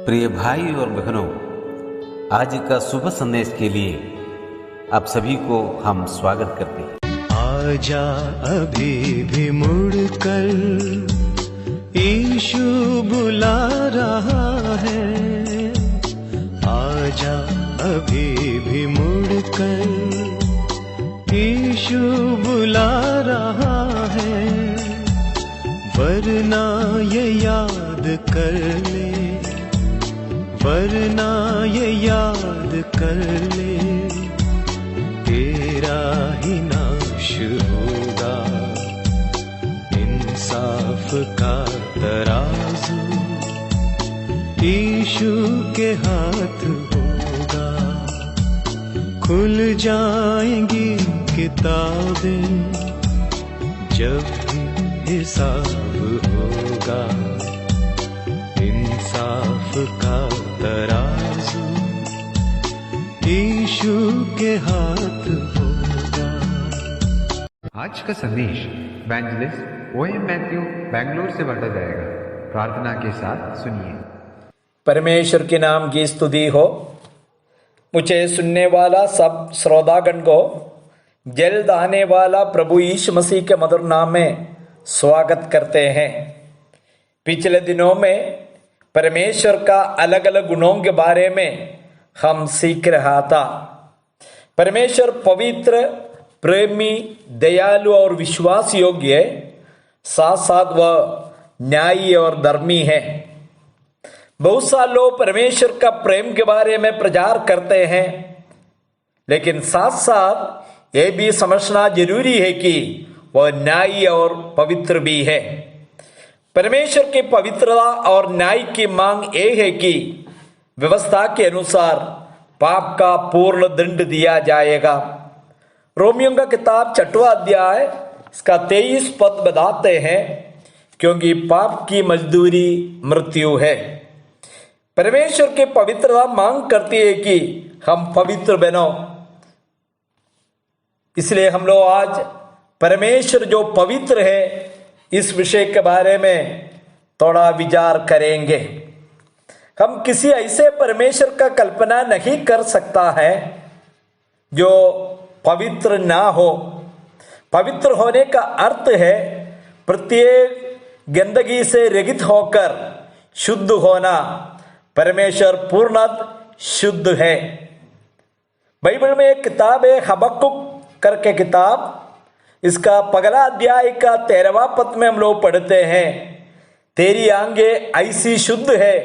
प्रिय भाई और बहनों, आज का शुभ संदेश के लिए आप सभी को हम स्वागत करते हैं। आजा अभी भी मुड़कर, यीशु बुला रहा है। आजा अभी भी मुड़कर, यीशु बुला रहा है। वरना ये याद कर ले, वरना ये याद कर ले, तेरा ही नाश होगा। इंसाफ का तराजू यीशु के हाथ होगा। खुल जाएंगी किताबें जब भी हिसाब होगा। इंसाफ का तराजू यीशु के हाथ होगा। आज का संदेश इवेंजलिस्ट ओएम मैथ्यू बेंगलोर से बांटा जाएगा। प्रार्थना के साथ सुनिए। परमेश्वर के नाम की स्तुति हो। मुझे सुनने वाला सब श्रोतागण को जल्द आने वाला प्रभु यीशु मसीह के मधुर नाम में स्वागत करते हैं। पिछले दिनों में परमेश्वर का अलग अलग गुणों के बारे में हम सीख रहा था। परमेश्वर पवित्र, प्रेमी, दयालु और विश्वास योग्य, साथ साथ वह न्यायी और धर्मी है। बहुत सारे लोग परमेश्वर का प्रेम के बारे में प्रचार करते हैं, लेकिन साथ साथ ये भी समझना जरूरी है कि वह न्यायी और पवित्र भी है। परमेश्वर की पवित्रता और न्याय की मांग ये है कि व्यवस्था के अनुसार पाप का पूर्ण दंड दिया जाएगा। रोमियो का किताब 6वां अध्याय इसका 23 पद बताते हैं, क्योंकि पाप की मजदूरी मृत्यु है। परमेश्वर की पवित्रता मांग करती है कि हम पवित्र बनो। इसलिए हम लोग आज परमेश्वर जो पवित्र है इस विषय के बारे में थोड़ा विचार करेंगे। हम किसी ऐसे परमेश्वर का कल्पना नहीं कर सकता है जो पवित्र ना हो। पवित्र होने का अर्थ है प्रत्येक गंदगी से रहित होकर शुद्ध होना। परमेश्वर पूर्णतः शुद्ध है। बाइबल में एक किताब है, हबक्कुक करके किताब, इसका पहला अध्याय का 13वां पद में हम लोग पढ़ते हैं, तेरी आंखें ऐसी शुद्ध है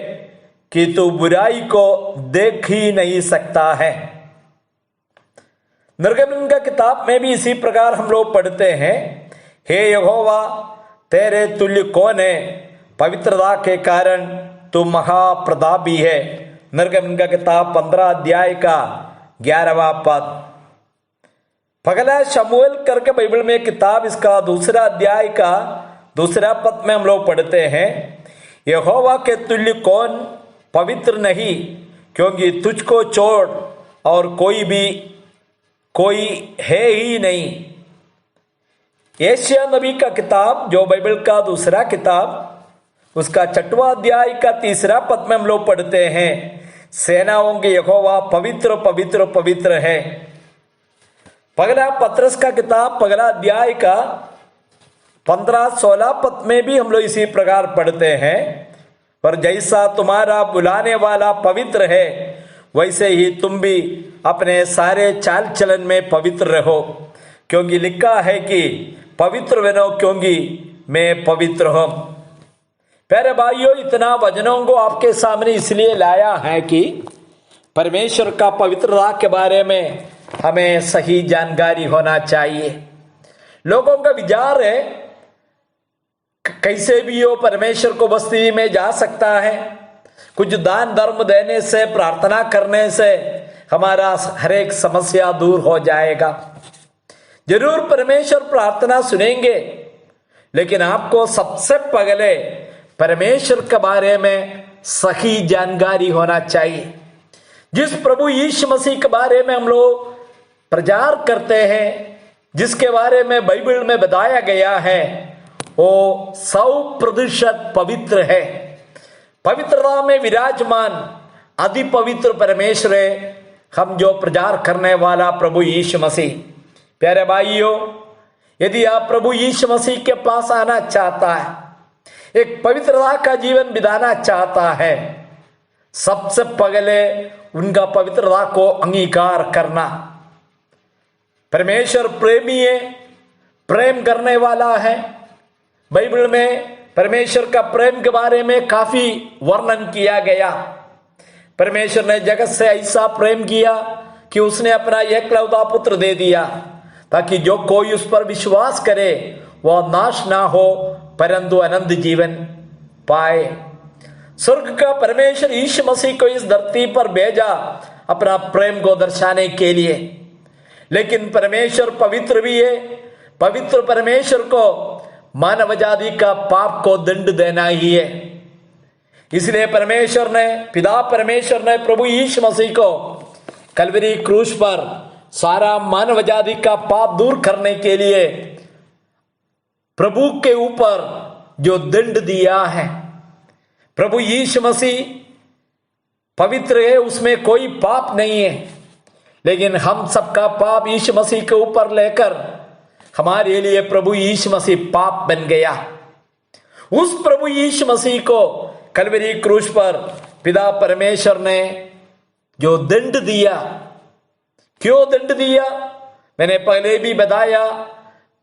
कि तू बुराई को देख ही नहीं सकता है। निर्गमन का किताब में भी इसी प्रकार हम लोग पढ़ते हैं, हे यहोवा तेरे तुल्य कौन है, पवित्रता के कारण तू महाप्रतापी है। निर्गमन का किताब 15 अध्याय का 11वां पद। पहला शमूएल करके बाइबल में किताब, इसका 2 अध्याय का 2 पद में हम लोग पढ़ते हैं, यहोवा के तुल्य कौन पवित्र नहीं, क्योंकि तुझको छोड़ और कोई है ही नहीं। यशायाह नबी का किताब जो बाइबल का 2 किताब, उसका 6वां अध्याय का 3 पद में हम लोग पढ़ते हैं, सेनाओं के यहोवा पवित्र पवित्र पवित्र है। पहला पत्रस का किताब पहला अध्याय का 15-16 पद में भी हम लोग इसी प्रकार पढ़ते हैं, पर जैसा तुम्हारा बुलाने वाला पवित्र है वैसे ही तुम भी अपने सारे चाल चलन में पवित्र रहो, क्योंकि लिखा है कि पवित्र बनो क्योंकि मैं पवित्र हूं। प्यारे भाइयों, इतना वचनों को आपके सामने इसलिए लाया है कि परमेश्वर का पवित्रता के बारे में हमें सही जानकारी होना चाहिए। लोगों का विचार है कैसे भी हो परमेश्वर को बस्ती में जा सकता है, कुछ दान धर्म देने से, प्रार्थना करने से हमारा हर एक समस्या दूर हो जाएगा। जरूर परमेश्वर प्रार्थना सुनेंगे, लेकिन आपको सबसे पहले परमेश्वर के बारे में सही जानकारी होना चाहिए। जिस प्रभु यीशु मसीह के बारे में हम लोग प्रचार करते हैं, जिसके बारे में बाइबल में बताया गया है, वो 100% पवित्र है। पवित्रता में विराजमान अति पवित्र परमेश्वर है, हम जो प्रचार करने वाला प्रभु यीशु मसीह। प्यारे भाइयों, यदि आप प्रभु यीशु मसीह के पास आना चाहता है, एक पवित्रता का जीवन बिताना चाहता है, सबसे पहले उनका पवित्रता को अंगीकार करना। परमेश्वर प्रेमी है, प्रेम करने वाला है। बाइबल में परमेश्वर का प्रेम के बारे में काफी वर्णन किया गया। परमेश्वर ने जगत से ऐसा प्रेम किया कि उसने अपना एकलौता पुत्र दे दिया, ताकि जो कोई उस पर विश्वास करे वह नाश ना हो परंतु अनंत जीवन पाए। स्वर्ग का परमेश्वर यीशु मसीह को इस धरती पर भेजा अपना प्रेम को दर्शाने के लिए। लेकिन परमेश्वर पवित्र भी है। पवित्र परमेश्वर को मानव जाति का पाप को दंड देना ही है। इसलिए पिता परमेश्वर ने प्रभु यीशु मसीह को कलवरी क्रूस पर सारा मानव जाति का पाप दूर करने के लिए प्रभु के ऊपर जो दंड दिया है। प्रभु यीशु मसीह पवित्र है, उसमें कोई पाप नहीं है, लेकिन हम सबका पाप यीशु मसीह के ऊपर लेकर हमारे लिए प्रभु यीशु मसीह पाप बन गया। उस प्रभु यीशु मसीह को कलवरी क्रूस पर पिता परमेश्वर ने जो दंड दिया, क्यों दंड दिया? मैंने पहले भी बताया,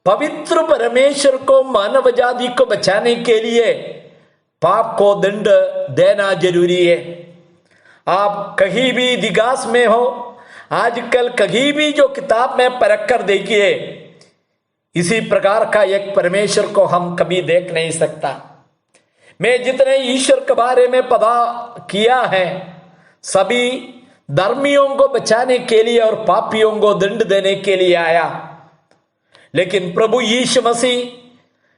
पवित्र परमेश्वर को मानव जाति को बचाने के लिए पाप को दंड देना जरूरी है। आप कहीं भी इतिहास में हो, आजकल कहीं भी जो किताब में परख कर देखिए, इसी प्रकार का एक परमेश्वर को हम कभी देख नहीं सकता। मैं जितने ईश्वर के बारे में पता किया है, सभी धर्मियों को बचाने के लिए और पापियों को दंड देने के लिए आया। लेकिन प्रभु यीशु मसीह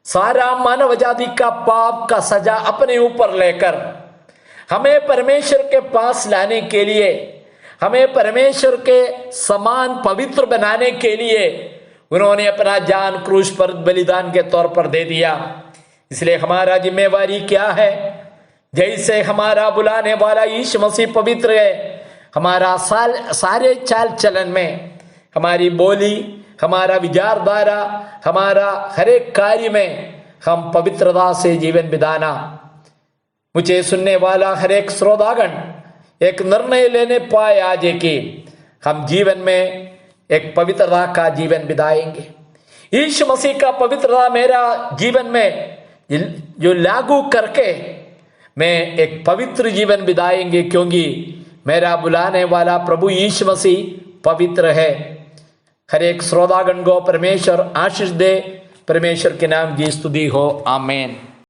सारा मानव जाति का पाप का सजा अपने ऊपर लेकर हमें परमेश्वर के पास लाने के लिए, हमें परमेश्वर के समान पवित्र बनाने के लिए उन्होंने अपना जान क्रूस पर बलिदान के तौर पर दे दिया। इसलिए हमारा जिम्मेवारी क्या है? जैसे हमारा बुलाने वाला यीशु मसीह पवित्र है, हमारा सारे चाल चलन में, हमारी बोली, हमारा विचारधारा, हमारा हर एक कार्य में हम पवित्रता से जीवन बिताना। मुझे सुनने वाला हर एक श्रोतागण एक निर्णय लेने पाए आज कि हम जीवन में एक पवित्रता का जीवन बिताएंगे। यीशु मसीह का पवित्रता मेरा जीवन में जो लागू करके मैं एक पवित्र जीवन बिताएंगे, क्योंकि मेरा बुलाने वाला प्रभु यीशु मसीह पवित्र है। हर एक श्रोतागण को परमेश्वर आशीष दे। परमेश्वर के नाम की स्तुति हो। आमीन।